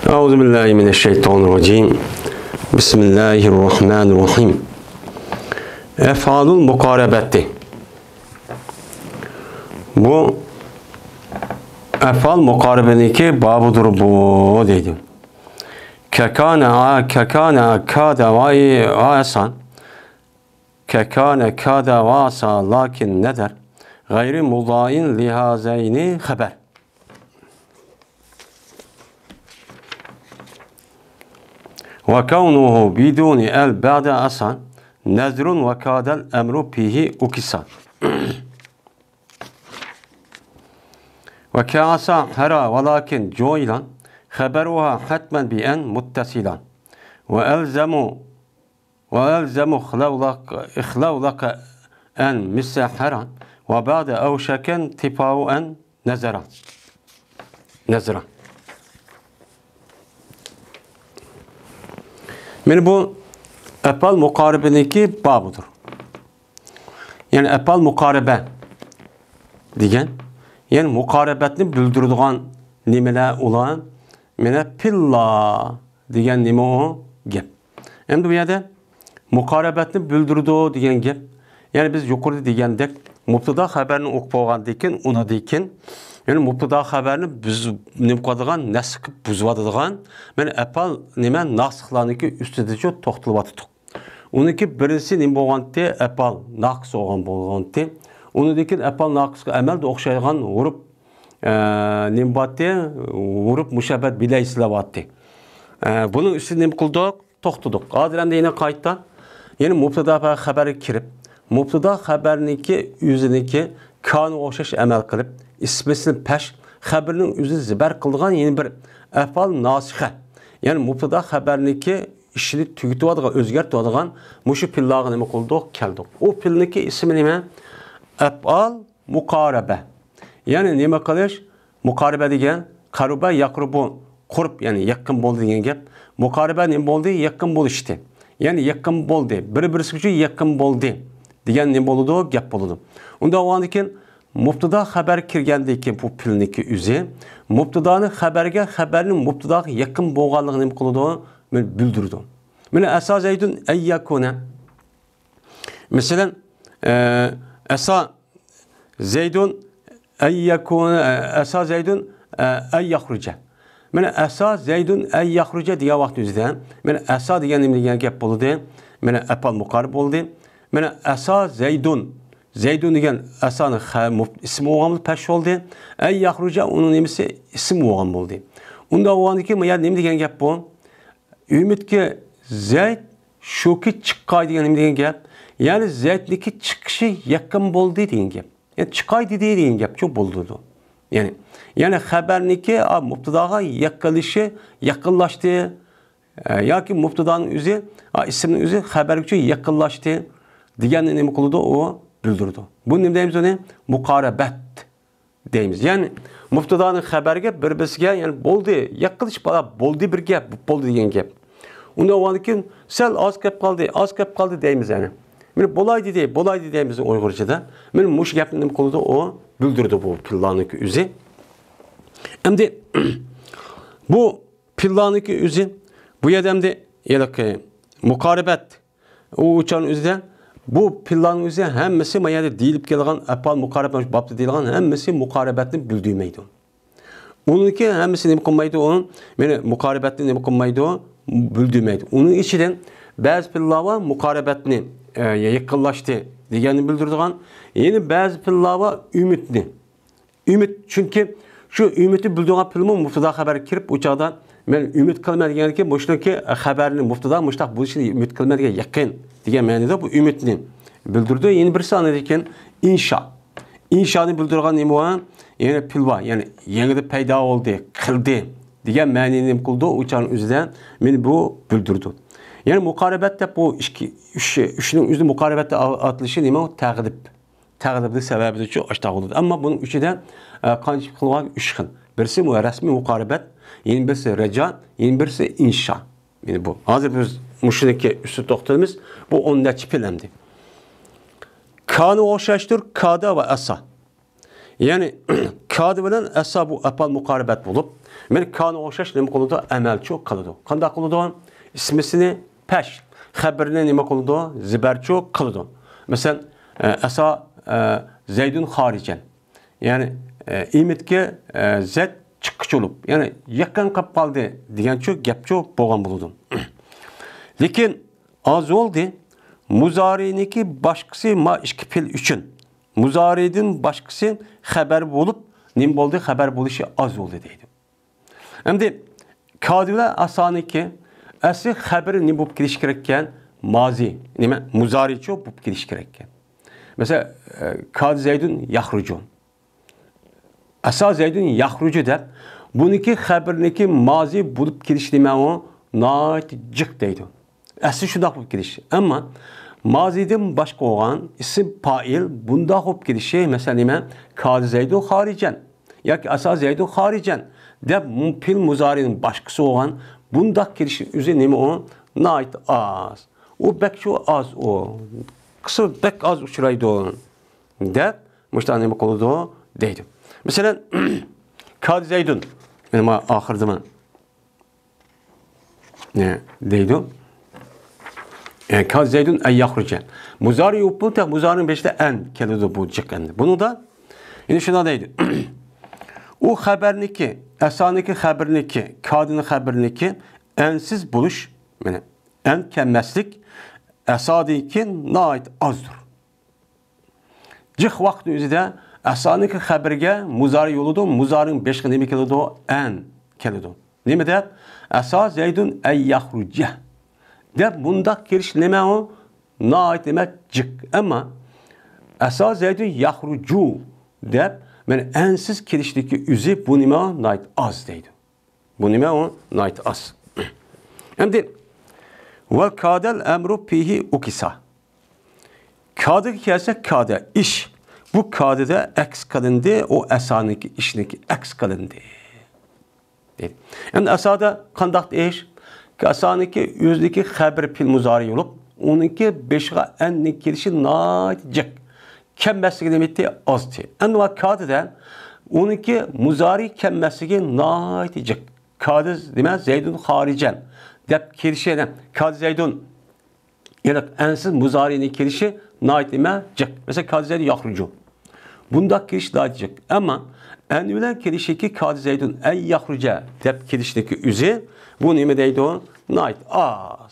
Euzubillahimineşşeytanirracim. Bismillahirrahmanirrahim. Efalul mukarebeti. Bu efal mukarebedeki babıdır bu dedim. Kekane kade vay asan. Kekane kade vasa lakin neder? Gayri mudayin lihazeyni haber. Ve kavnuhu biduni el ba'de asan nezrun ve kadel emru pihi ukisan. Ve kâsa hera ve lakin joilan haberuha hatmen bi en muttesilan ve elzemu ihlavlaka en misahharan ve ba'de evşeken tipavu en nezera. Yani bu epal mukarebedeki babıdır. Yani epal mukarebe degen, yani mukarebetini bildirdiğin nimeler olan, mene pilla degen nime o gep. Hem de bu yerde mukarebetini bildirdiği degen gep. Yani biz yukarıda degendek, mubtada haberini okuyan deken, ona deken, yani mubtada haberini biz nimkadığan, nasıkıp buzvadığan, yani epal nime nasıklarınki üstüdeki toxtılıvatıdık. Onunki birisi nim boğantı epal naqs oğan boğantı. Onundaki epal naqsga emel de okşaygan vurup nim battı, vurup müşabbet bile islavattı. Bunun üstü nim kıldık, toxtudık. Adilende yine kayıttan, yani mubtada haberi kirip, mubtada haberinki yüzüneki kanı okşaş emel kılıp, ismesini peş, haberinin yüzü ziber kıldığan yeni bir epal nasihe. Yani mubtada haberinki işini tügütüvadığan, özgertüvadığan muşu pillağın nime kıldık, keldik. O pilniki ismi nime? Epal mukarebe. Yani nime kılış? Mukarebe degen, karube yakrubu, kurp yani yakın boldu degen gep. Mukarebe nime boldu? Yakın bol işte. Yani yakın boldu. Birisi gücü yakın boldu. Degen nime boludu? Gep boludu. Onda o andikin mubtada haber kirgendeki bu pilniki üzi, mubtadanın haberinin mubtada yakın boğanlığını nime kıldı? Bildirdi. Mene esa zeydun ey yakune. Mesela esa zeydun ey yakune, esa zeydun ey yahruce. Mene esa zeydun ey yahruce diye vakti üzde. Mene esa diye nimligen gep boldu. Mene epal mukarib oldu. Mene esa zeydun. Zeydun diyen esanın ismi oğamlı peş oldu. Ey yahruce onun nimisi isim oğam oldu. Onda oğandaki ya nimligen gep bu. Ümitki Zeyd şuki çıkkay degen gep. Yani Zeyd'deki çıkışı yakın boldu degen gep. Yani çıkkay degen gep çok boldu. Yani haberniki mubtadaga yakılışı yakınlaştı. Ya ki mubtadanın üzü isminin üzü haberlikçe yakınlaştı. Degen nemi kıldı o bildirdi. Bu ne deyimiz onu? Mukarebet deyimiz. Yani mubtadanın haberge birbirisiga yani boldu yakılış bala boldu bir gep boldu degen gep. Onda o anki sel az gep kaldı deyimiz yani. Mene bolaydı deyimiz Uygurca'da. Mene muş gepinin kıldı o bildirdi bu pillanıki üzü. Hem de bu pillanıki üzü bu yedemde yelaki mukarebet o uçan üzden bu pillanın üzü hemmesi mayada deyilip gelgen epal mukarebet babda deyilgen hemmesi mukarebetini bildirmeydi. Onunki hemmesi ne kılmaydı onun mene mukarebetini ne kılmaydı o bildirmeydi. Onun içinden bazı pillava mukarebetini yakınlaştı diyenini bildirdiğin yeni bazı pillava ümitni. Ümit çünkü şu ümiti bildirdiğin pilma mubtada haber kirip uçağdan ben ümit kılma diyen ki boştaki haberini mubtada muştak bu işi ümit kılma diye yakın diyen manada bu ümitni bildirdi. Yeni bir sanadıyken İnşanı bildirdiğin imuan yani pilva yani yeni de peyda oldu, kıldı diyen manini kıldı uçağın üzerinden beni bu bildirdi. Yani mukarebette bu üçünün üzerinde mukarebette atılışı neymi o təqdib. Təqdibli sebebi de çok aşağı oldu. Ama bunun üçü de kanıcı kılgan üç xil. Birisi resmi mukarebet, yeni birisi reca, yeni birisi inşa. Yani bu. Hazır biz müşriki üstü doktorumuz bu 10 çipilemdi. Kanı oxşaştır, kada ve asa. Yani kadı bilen esa bu epal mukarebet bulup, Men kana o'xshash nima qiladi? Amalchi qiladi. Qanday qiladi? Ismisini pesh, xabarini nima qiladi? Zibarchi qiladi. Masalan, asa Zeydun xarijan. Ya'ni imitga zat chiqqich bo'lib, ya'ni yaqin qolib qoldi degancha gapchi bo'lgan bo'ladi. Lekin az oldu. Muzariniki başkası ma ikki fil üçün. Muzaridin başkası xabar bo'lib, nim bo'ldi? Xabar bo'lishi az oldu deydi. Endi kodilar asaniki asli xabari nim bo'lib kelish kerak ekan? Mazi, nima? Muzarichi bo'lib kelish kerak ekan. Mesela Kad Zeydun yahrucun. Asa Zeydun yahrucu deb buniki xabarniki mazi bo'lib kelish nima o? Nayt jiq deydi. Asli shunday bo'lib kelish. Ammo mazidin boshqa bo'lgan ism fa'il bunda bo'lib kelishi, masalan, nima? Kad Zeydun xarijan yoki asa Zeydun xarijan deb fil muzarining boshqasi bo'lgan bunda kelishi o'zi nima o? Nayt az. O bekço az o. Kısa bek az uçuraydı deb müştani nima qiladi deydi. Mesela Kad Zeydun benim ahirda men ne deydi? Kad Zeydun ay yahruca. Muzari yo'q bu, muzarining beshida an keladi bu chiqqanda. Bunu da yine shuna deydi. O xabarniki, asaniki xabarniki, kadini xabarniki ensiz buluş, yani en kelmeslik asadiki nait azdır. Cih vakti üzerinde asaniki xabarga muzari yoludu, muzarin beşki nemi keledi en keledi. Nemi de asa Zeydun ay yahruca. De bunda kiriş neme o? Nait demek cik. Ama asa Zeydun yahrucu de ben ensiz kirişteki üzü bu neme nait az deydi. Bu neme o? Nait az. Hem de ve kadel emru pihi ukisa. Kadı kelse kade iş. Bu kadede eks kalındı, o esaniki işniki eks kalındı. Yani esada kandak iş, esaniki yüzdeki haber pil muzari olup, onunki beşiğe enlik girişi naicik. Kemmeslik demekti azdı. Yani o kadede onunki muzari kemmeslik naicik. Kadı demez Zeydun haricen. Dep kirişe Kad Zeydun yani ensiz muzari'nin kirişi naitime cık. Mesela Kad Zeydun yahrucu. Bunda kiriş naitcik. Ama enülen kirişi ki Kad Zeydun ey yahruca dep kirişteki üzü bu nime deydi o? Nait az.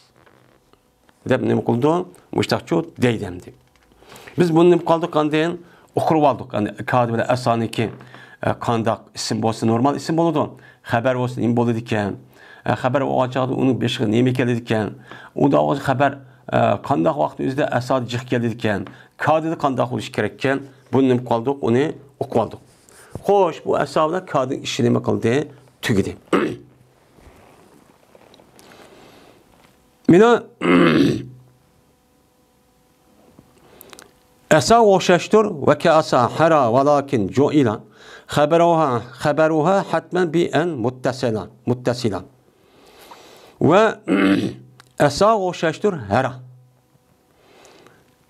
Dep nime kıldı? Müştakçı deydemdi. Biz bunu nime kaldık kandiyen okurup aldık. Yani Kad böyle esaniki kandak isim olsun normal isim oldu. Haber olsun im bolu diken. Xabar olacaqdı, onun beşiği nemi keldi diken. O da o xabar qandaq vaqt özdə əsad cıq keldi diken. Kadı qandaq oluş kerekken. Bunu nemi qaldıq, onu oku aldık. Xoş, bu əsabda kadın işi nemi qıldı? Tügidi. Mina əsa oxşaşdır və ki əsa hara və lakin jo'ila xəbəruha hatmən bi en muttasilan. Ve esa oxşaşdır hera.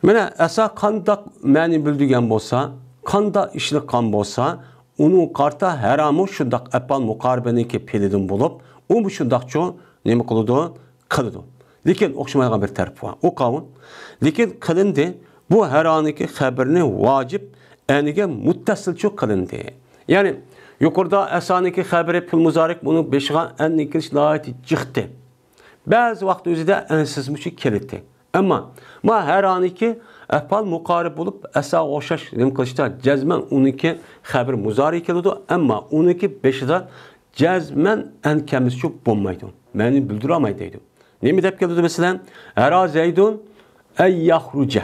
Mene esa kandak məni bildigen bolsa, kanda işlik kan bolsa, onun karta heramı şundak epal muqaribeniki pelidin bulup, o bu şundakçı nemi kılıdı? Kılıdı. Lekin oxşamayan bir tarif var. O kavun. Lekin kılındı, bu heraniki haberini vacip enige muttasilçi kılındı. Yani yukarıda esaniki haberi pil muzarik bunu beşiğe en nikiriş layeti çıktı. Bazı vakti özüde ensizmişi kelitti. Ama ma her aniki epal mukarib bulup esa oşaş kılıçta cezmen onunki haber muzarik kelidi. Ama onunki beşiğe cezmen en kemisçi bulmaydı. Beni bildiremeydiydi. Nemi dep kelidi mesela? Era Zeydun ey yahruce.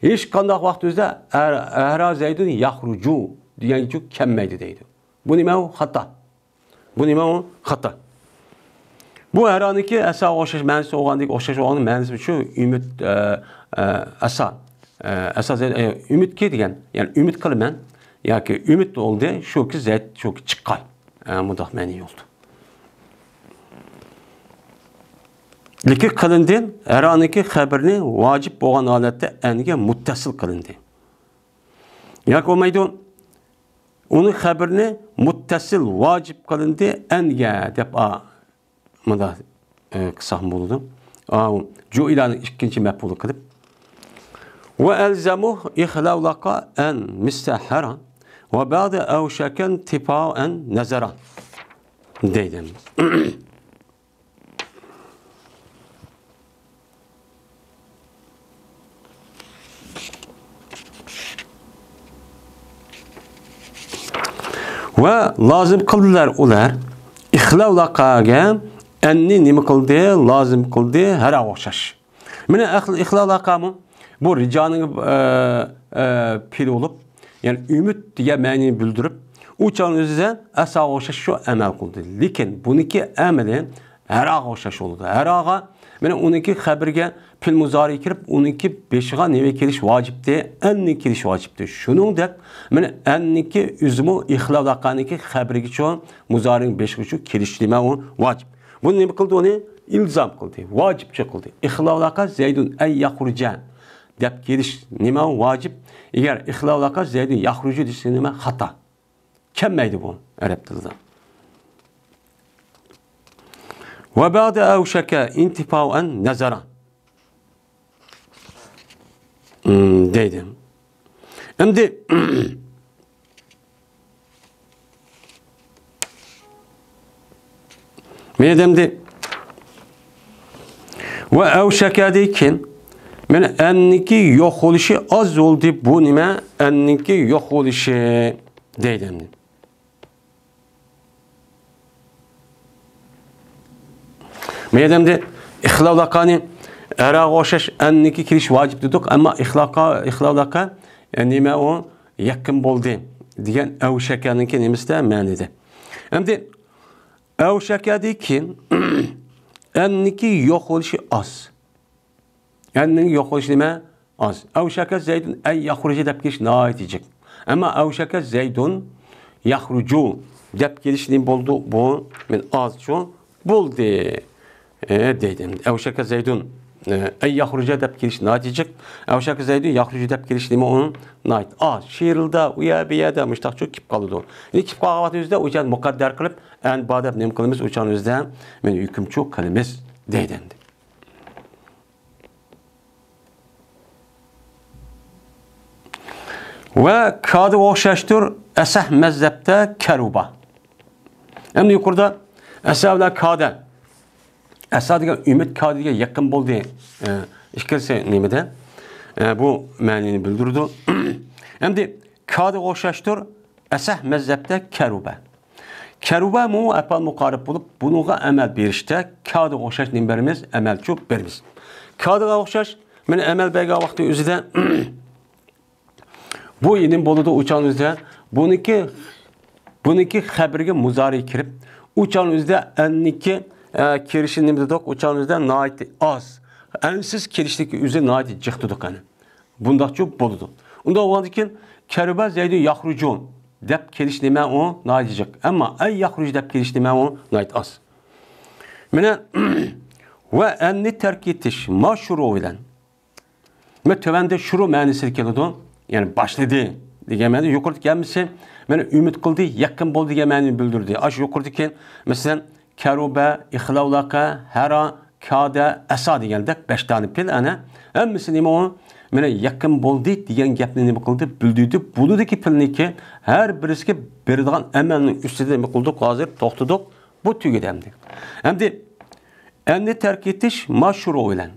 Hiç kandak vakti özüde era Zeydun yahrucu diyen çok kemmeydi deydi. Bu nime o? Hata. Bu nime o? Hata. Bu herhangi esa oşaş mənisi oğandık oşaş oğanın mənisi şu ümit esa ümit ki diyen yani ümit kılmen ya ki ümit oldu şu ki zet şu ki çıkay mudah məni oldu. Lekin kılındı herhangi haberini vacip olan alette enige muttasil kılındı. Ya olmaydı onun haberini muttasil vacib qilindi anga deb bunda qisam bo'ldi. Ju'ilani ikkinchi maf'ul qilib va alzamu ikhlawlaqa an mustahara va ba'da awshakan tifa'an nazara deydim. Ve lazım kıldılar ular ixlavlaqaga anni nima qildi lazım qildi hara o'xshash. Mana ixlavlaqami bu rijoning pil bo'lib, ya'ni umid degan ma'noni bildirib, u chon o'zida asa o'xshash shu amal qildi. Lekin buniki amali hara o'xshash bo'ldi. Haraga mana uniki xabarga pil muzari kirib, uniki beshiga nima kelish vojibdi, anni kelish vojibdi. Shuningdek, mana anniki uzmu ixlavlaqaniki xabarga cho muzaring beshiga cho kelish nima u vojib. Buni nima qildi? Uni ilzom qildi, vojibcha qildi. Ixlavlaqa zaydun ay yaxruja deb kelish nima vojib? Agar ixlavlaqa zaydun yaxruju desa nima xato. Kelmaydi bu arab tilida. Ve ba'da awshaka intifa'an nazara deydim. Endi men demdi ve awshaka deyken men anniki yo'q bo'lishi oz bo'ldi. Bu nima? Anniki yo'q bo'lishi deydim. Meydemde ixlavlaqani ara o'xshash anniki kirish vojib dedik, ammo ixlavlaqa nima u yaqin bo'ldi degan avshakaniki nimasida ma'nida. Endi avshakadekin anniki yo'q bo'lishi oz. Anniki yo'q bo'lishi nima? Oz. Avshaka zaydun ay yaxruju deb kelish noyatijik. Ammo avshaka zaydun yaxruju deb kelish nima bo'ldi? Bu men ozchu bo'ldi deydim. Avşaka zaydun ay yaxruja deb kelish natijik. Avşaka zaydun yaxruju deb kelish nima onun nayt. Şiirilda uya biyada mushtaqchu kip qoldi. Endi kip qolgan o'zida o'shan muqaddar qilib, an badab nima qilamiz o'shan o'zida men hukmchu qilamiz deydim. Ve kadı o'xshashdir asah mazhabda karuba. Endi yuqorida asavla kada Əsadiga ümid kadiga yaqin bo'ldi. İkisi nimada? Bu ma'nini bildirdi. Endi kadi o'xshashdir asah mazhabda karuba. Karuba mu apal muqarib bo'lib, bunga amal berishda kadi o'xshash nim beramiz, amalchu beramiz. Kadiga o'xshash, men amal bergan vaqtda o'zida bu yenim bo'ladi o'chan o'zida buniki xabarga muzari kirib, o'chan o'zida anniki kirişin nimdedik uçağımızda naiti az. Ensiz kirişteki üzeri naiti cıhtıdık yani. Bunda çok boludu. Onda olandı ki Keruba zeydi yaxrucun dep kiriş nime o naiti cık. Ama ay yaxrucu dep kiriş nime o naiti az. Mene ve enni terk etiş ma şuru bilen. Ve tövende şuru mənisi kelidi. Yani başladı digemedi. Yukarıda gelmişse mene ümit kıldı, yakın bol digemeni bildirdi. Aş yukarıda ki mesela Keruba, ixlavlaqa, hara, kada, asa degandek 5 tane pil ana. Hammasi nima o? Meni yaqin bo'ldi degan gapni nima qildi? Bildirdi. Buniki pilniki har birisiga beradigan amalning ustida nima qildik? Hozir to'xtadik. Bu tugadi endi. Endi tark etish mashru bilan.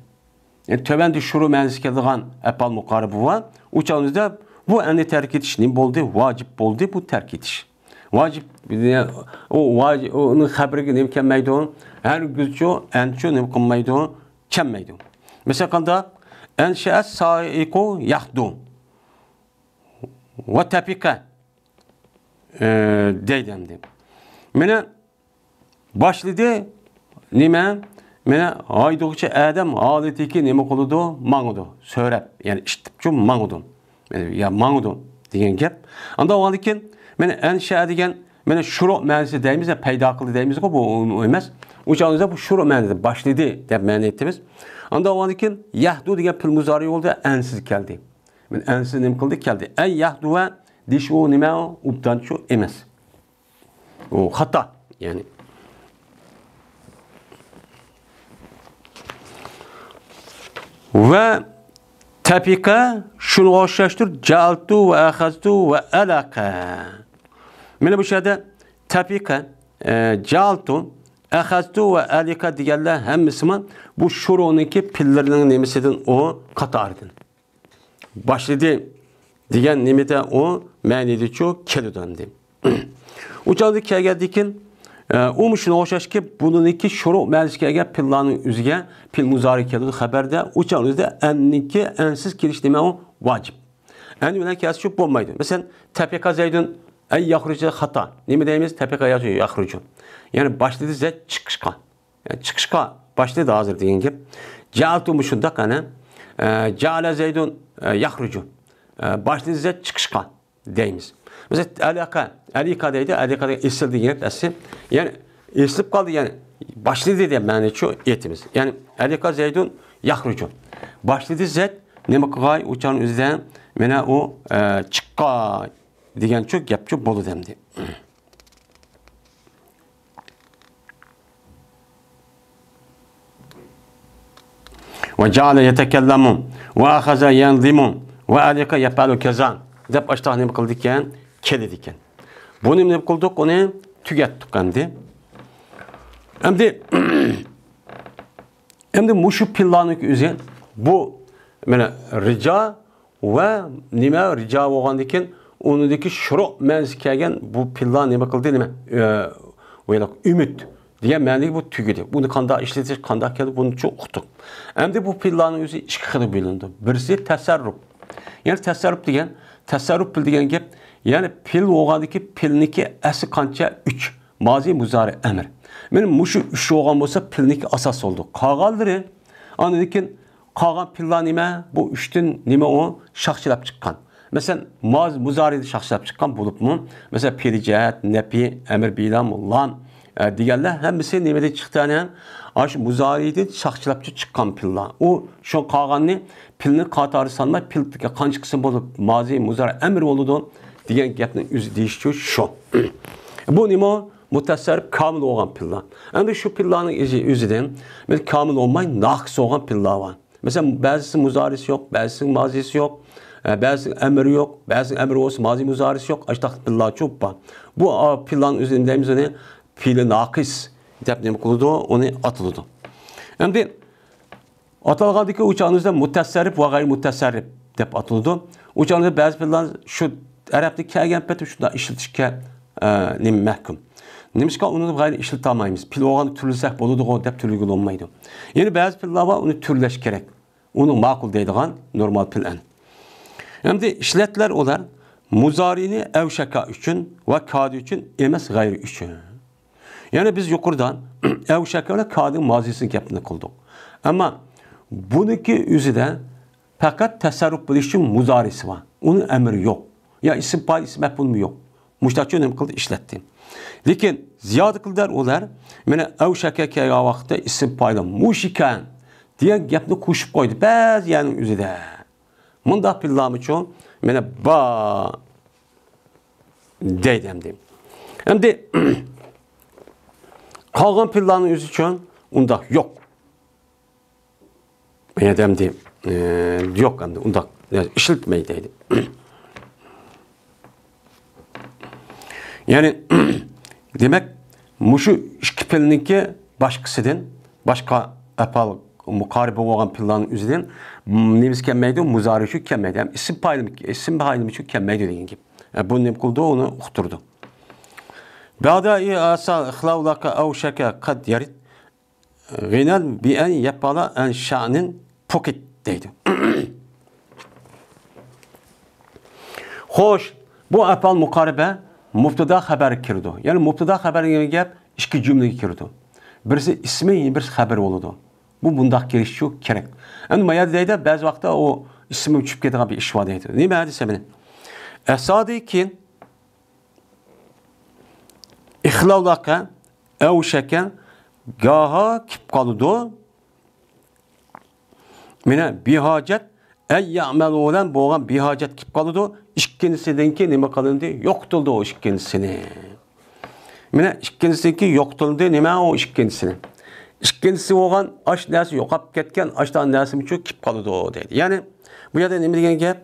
Yani tövəndə şuru mənisi keladigan apal muqaribi var. O çağımızda bu endi tark etish nima bo'ldi? Vacib bo'ldi bu tark etish. Vacib onun xabriga nima kelmaydi? Har guzcho ancho nima qilmaydi? Kelmaydi. Mesela qanda ansha sa'iqu yahdu va tapiqa deydi. Mena başladı nima? Mena haydug'chi adam holatiki nima qiladi? Mang'udi. So'rab, ya'ni eshitibchi mang'udi. Ya mang'udi degan gap. Unda o'g'andikin mena ansha degan Mene şuru ma'nosi deymiz, paydo qildi deymiz bu emas. O'shaningizda bu shuru ma'noda boshladi deb ma'no etamiz. Unda o'g'andikin yahdu degan pul muzori yo'lda ansiz keldi. Men ansiz nima qildi keldi. Ay yahdu va dishu nima ubdanchu emas. O hata yani. Ve tepika şunu hoşlaştır. Cealtu ve ahaztu ve alaka. Mene bu şeyde tepika cealtu ahaztu ve alaka diyenler hem Müslüman bu şuronunki pillerinin nemesidir o katardır. Başladı diyen nimete o mənidi çok kelidöndü. Uçaldı kelgedikin umuşun hoşaş ki bununki şuru mənisi pillanın üzge pil muzari kelidi haberde uçaldı enninki ensiz kirişleme o vacip. En önemli kes şu olmaydı. Mesela tepeka zeydün ey yahrucu hata. Nime deyimiz tepeka yazıyor yahrucu. Yani başladı zet çıkışka. Yani çıkışka başladı hazır deyin gibi. Cealtu umuşunda kana ceale zeydün yahrucu. Başladı zet çıkışka deyimiz. Mesela alika deydi. Alika deydi isildi yine dersi. Yani isilip kaldı yani başladı diye yani şu etimiz. Yani alika zeydün yahrucu. Başladı zet nime kagay uçan üzerine mene o çıkka diyen çok yapçı bolu demdi. Ve ceale yetekellamun ve ahaza yanzimun ve alika yapalu kezan. Dep açtağ nime kıldıkken kelidikken. Bunu ne kıldık onu tükettik endi. Hem de muşu pillanık üzerine bu mene rica ve nime rica olgandikken onundaki şuru mənsi kelgen bu pillan nime kıldı nime ümit diye mənlik bu tükedi. Bunu kanda işletiş kanda keldi bunu çok uqtuk. Hem de bu pillanın üzeri iki xili bilindi. Birisi tasarruf. Yani tasarruf degen tasarruf pil degen gep yani pil olgandaki pilniki əsi kança 3 mazi muzari emir. Benim muşu 3 olgan bolsa pilniki asas oldu. Qağaldırı anedikin qagan pillan nime bu 3'tün nime o şaxçılap çıqqan. Mesela muzari şaxçılap çıqqan bulup mu? Mesela piricat, nepi, emir bilam, lam digerler hemisi nimede çıktığını aş muzariydi şaxçılapçı çıqqan pillan. O şu qağanni pilni qatarı sanma piltike qancha qism bolup mazi muzari emir oldu diyen gapni özü deyişçi şu. Bu nima mutasarrif kamil olgan pillan. Endi şu pillanın özüden men kamil olmay naqs olgan pillar var. Mesela bazısı muzarisi yok, bazısı mazisi yok, bazısı emri yok, bazısı emri olsa mazi muzarisi yok. Açtaq pillar çok var. Bu pillanın özündeyimiz ne? Pili naqis dep nima qildi onu atıldı. Endi atalğandaki uçağınızda mutasarrif ve gayri mutasarrif dep atıldı. Uçağınızda bazı pillar şu Arap'ta kelgen peti şunda işletişke nima mahkum. Nimişka onu gayri işletemeyiz. Pil olğan türlüsek boludu o dep türlügül olmaydı. Yani bazı pillar var onu türleş gerek. Onu makul deydigan normal pilen. Hem de işletler olar muzarini evşeka üçün ve kadi üçün emas gayri üçün. Yani biz yukarıdan evşeka ile kadi mazisini yapını kıldık. Ama bununki üzerinde fakat tasarruf biliş için muzarisi var. Onun emri yok. Ya isim pay isim mefhul mu yok. Müştakçı önem kıldı işletti. Lakin ziyade kıldılar olar. Mene evşeka ki ya vakitte isim payla muşikan diye yapını kuşup koydu. Bazı yani üzerinde. Munda pillamı çoğun mene ba deydim diyeyim. Hem de kalgan pillanın üzü için onda yok. Ben demdi yok hem de onda yani işletmeydeydi. Yani demek muşu iki pilninki başkasıdan başka apal mukarebe olan pillanın üzünden nemiz kemmeydi muzari şu kemmeydi. Yani isim paylı isim paylı şu kemmeydi dediğin gibi. Yani bunu ne kıldı onu uqturdu. Ba'da asal ihlavlaka ev şeka kad yarit gıynal bi en yapala en şa'nin poket deydi. Hoş bu apal mukarebe mubtada haber kirdi. Yani mubtada haberin gap iki cümle kirdi. Birisi ismi birisi haber oldu. Bu bundaq giriş çok gerek. Yani maya deydi bazı vaxtda o ismi uçup ketgan bir iş var deydi. Ne məna desəmini? Əsadi ki İxlavlaka evşeken gaha kip kalıdı. Mine bihacet ey ya'mel olan boğan bihacet kip kalıdı. İşkinisinden ki nime kalındı? Yoktuldu o işkinisini. Mine ikkinchisi yo'qtildi, nima o ikkinchisini? İkincisi olgan aş nersi yo'qolib ketgan, aşdan nersi uchun kip qoladi deydi. Ya'ni bu yerda nima degan gap?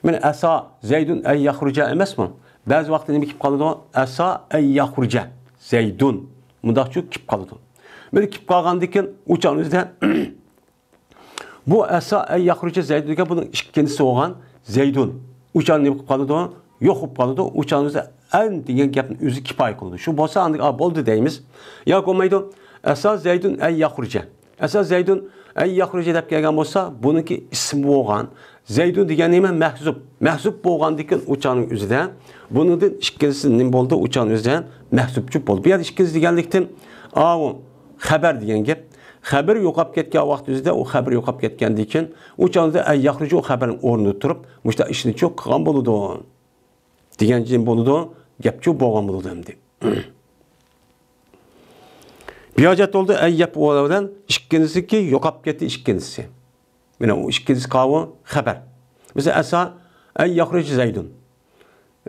Mine asa Zeydun ay yakhruja emasmi? Ba'zi vaqtda nima kip qoladi? Asa ay yakhruja Zeydun. Mundaqchu kip qoladi. Mine kip qolgandan keyin uçan o'zida bu asa ay yakhruja Zeydun degan buning ikkinchisi olgan Zeydun. Uçan nima kip qoladi? Yo'q bo'lib qoladi. Uçan o'zida an degan gapni o'zi kifoya qildi. Shu bo'lsa andik bo'ldi deymiz. Yo'q bo'lmaydi. Asa Zeydun ay yakhruja. Asa Zeydun ay yakhruja deb kelgan bo'lsa, buniki ismi bo'lgan. Zeydun degan nima? Mahzub. Mahzub bo'lgandan keyin uçanning o'zida buningdan ikkinchisi nima bo'ldi? Uçan o'zida mahzubchi bo'ldi. Bu yerda ikkinchisi deganlikdan xabar degan gap. Xabar yo'qolib ketgan vaqt o'zida u xabar yo'qolib ketgandan keyin uçanda ay yakhruja o xabarning o'rnida turib, mushta ishni cho'q qilgan bo'ladi. Degan jin bo'ladi, gapchi bo'lgan bo'ladi endi. Biyajat oldu ayyap oğlan ikkinchisi yo'qolib ketdi ikkinchisi. Mana u ikkinchisi qavi xabar. Mesela asa ay yakhruj Zeydun.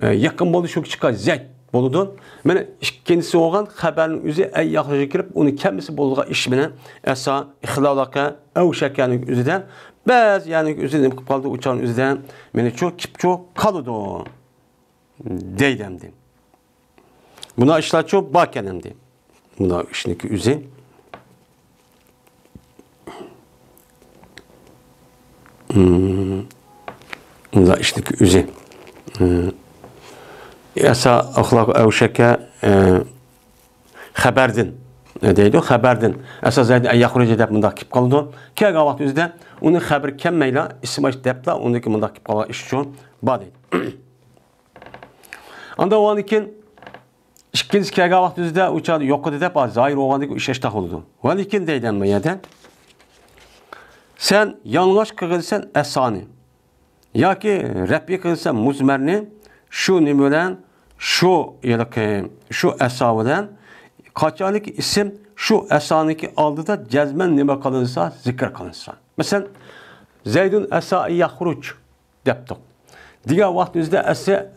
Yaqin bo'ldi shu chiqqan Zeyd bo'ldi. Mana ikkinchisi olgan xabarning o'zi ay yakhruj kirib, uni kamisi bo'lgan ish bilan asa ixlolaqa aw shakaning o'zidan ba'zi ya'ni o'zidan qilib qoldi uçan o'zidan meni cho'q kipcho qoldi. Deydimdi. Buna ishlar cho'q bakanimdi. Buna işniki üze. Buna işniki üze. Esa ahlak evşeke haberdin. Deydi, haberdin. Esa zaten yakhruj edip bunda kip kaldı. Kega vaqt üzde onun haber kemmeyle ismaş depla ondaki bunda kip kalan iş için badi. Anda o an iken İkinci kega vaqt üzde uçadı yo'q deb zahir olgandek ish eştaq oldu. Va lekin deydim bu yerda. Sen yanlış qilsan asani yoki rabbi qilsan muzmarni shu nima bilan shu yoki shu asa bilan qachonlik ism shu asaniki oldida jazman nima qilinsa zikr qilinsa. Masalan Zeydun asa yakhruj debdi. Degan vaqt üzde asa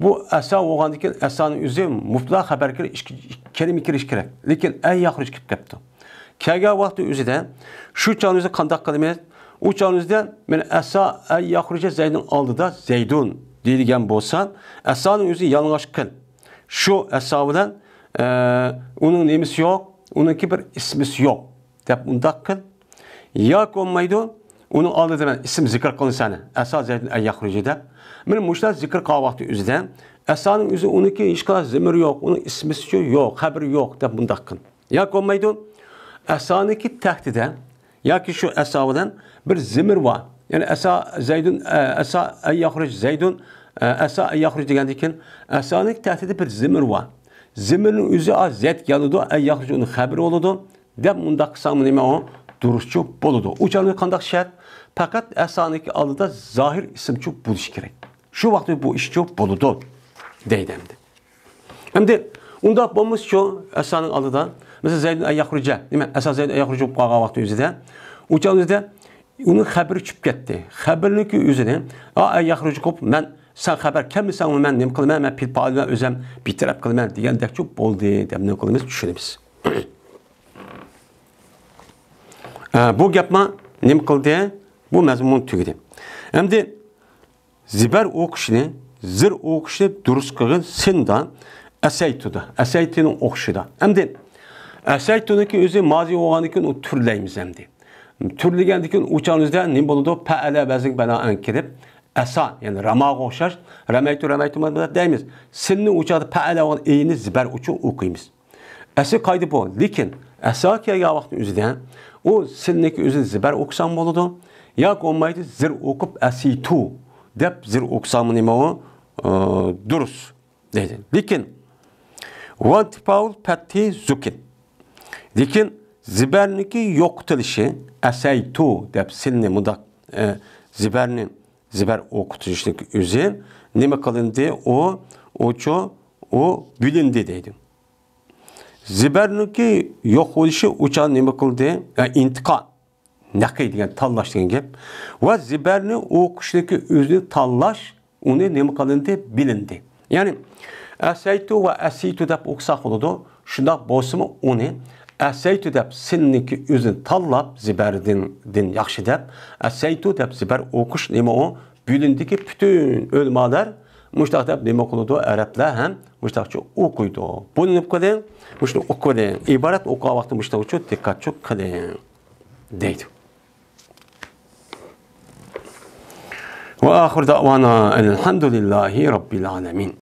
bu asa olgandan keyin asanın o'zi mutlaq xabar kelimi kirish kerak. Lekin ay yakhruj kelib ketdi. Kelgan vaqti o'zida shu chog'imizda qanday qilamiz? U chog'imizda men asa ay yakhruj Zeydun oldida Zeydun deydigan bo'lsa, asanın o'zi yalang'och qil. Shu asa bilan uning nemisi yo'q, uningki bir ismisi yo'q deb undaq qil. Yo'q bo'lmaydi. Uning oldida men ism zikr qilinsa, asa Zeydun ay yakhruj deb men mushlar zikr qilgan vaqti o'zida asanın o'zi uniki hech qanday zimir yo'q, uning ismisi yo'q, xabari yo'q deb bundaq qil. Yo'q bo'lmaydi. Asaniki tahtida yoki shu asa bilan bir zimir var. Yani asa Zeydun asa ay yakhruj Zeydun asa ay yakhruj degandan keyin asaning tahtida bir zimir var. Zimirning o'zi zet keladi, ay yakhruj uning xabari bo'ladi deb bundaq qilsam nima o durustchu bo'ladi. Uçanın qanday shart? Faqat asaniki oldida zohir ismchi bo'lish kerak. Shu vaqtda bu ish cho'p bo'ladi deydi endi. Endi undaq bo'lmasa asaning oldida mesela Zeydun ay yakhruja, nima asa Zeydun ay yakhruj bo'lib qolgan vaqt o'zida uçanizda uning xabari tushib ketdi. Xabarniki o'zini ay yakhruj qilib men sen xabar kimsan men nima qilaman, men pilpalni o'zim bitirib qilaman degandek cho'p bo'ldi deb nima qilamiz tushunamiz. Bu gapma nima qildi? Bu mazmun tugadi. Endi zibar o'qishni, zir o'qishni durust qilgan sinda asaytuda, asaytini o'qishida. Endi asaytuniki o'zi mozi bo'lgandan keyin u turlaymiz endi. Turlagandan keyin uçanizda nima bo'ladi? Fa'ala bazing bana'an kirib asa, ya'ni ramaga o'xshash, ramaytu deymiz. Sinni uçada fa'ala bo'lgan eyni zibar uchun o'qiymiz. Asli qoida bu. Lekin asa kelgan vaqt o'zida o sinniki o'zi zibar o'qsam bo'ladi. Yo'q olmaydi zir o'qib asitu deb zir o'qsam nima o durust deydi. Lekin want Paul patti zukin. Lekin zibarniki yo'qotilishi asaytu deb sinni mudaq zibarni zibar o'qitilishlik o'zi nima qilindi? O bilindi deydi. Zibarniki yo'q bo'lishi uchun nima qildi? İntiqom naqi degan tanlash degan gap. Va zibarni o'qishniki o'zini tanlash uni nima qilindi? Bilindi. Ya'ni Əsəytu vəəsitu deb oxusaq oldu. Şundaq bolsunmu onu əsəytu deb sinniki özün tanlab ziberdin yaxşı deb. Əsəytu deb ziber okuş nima o? Bülündiki bütün ölmalar muştaq deb nima qılıdı? Ərəblər həm muştaqçı okuydu. Bunu qılın, muştaq okuyun. İbaret oku vaxtı muştaqçı diqqatçı qılın deydi. Ve ahir davana elhamdülillahi rabbil alemin.